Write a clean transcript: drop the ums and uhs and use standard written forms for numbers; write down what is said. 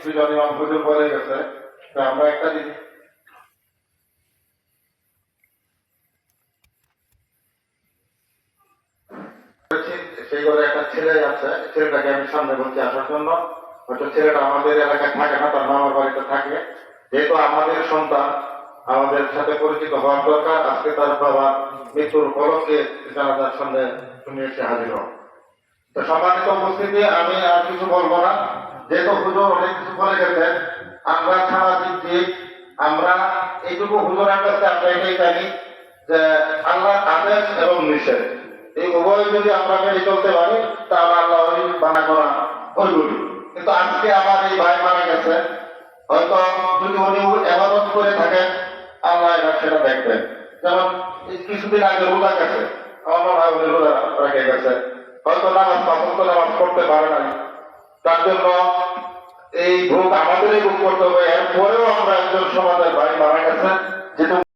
দুজন ইমাম হুজুর বলে গেছে, আমরা একটা জিনিস সেই ঘরে একটা ছেলে আছে, ছেলেটাকে আমি সামনে বলছি আসার জন্য। হয়তো ছেলেটা আমাদের এলাকায় থাকে না, তার মামার বাড়িতে থাকে। যেহেতু আমাদের সন্তান, আমাদের সাথে পরিচিত হওয়ার দরকার। আজকে তার বাবা মৃত্যুর উপলক্ষে জানাজার সামনে তুমি এসে হাজির হও। তো সম্মানিত উপস্থিতি, আমি আর কিছু বলবো না, যেহেতু হুজুর অনেক কিছু বলে গেছেন। আমরা সামাজিক দিক, আমরা এইটুকু হুজুরের কাছে আমরা এটাই জানি যে আল্লাহর আদেশ এবং নিষেধ এই উভয় যদি আমরা মেনে চলতে পারি, তাহলে আল্লাহ বানা করা ওইগুলি। কিন্তু আজকে আমার এই ভাই মারা গেছে, হয়তো যদি উনি এবাদত করে থাকেন, আল্লাহ এবার সেটা দেখবেন। যেমন কিছুদিন আগে রোজা গেছে, আমার ভাই উনি রোজা রেখে গেছে, হয়তো নামাজ নামাজ পড়তে পারে নাই। তার জন্য এই ভোগ আমাদেরই ভোগ করতে হবে। এরপরেও আমরা একজন সমাজের ভাই মারা গেছে, যেটা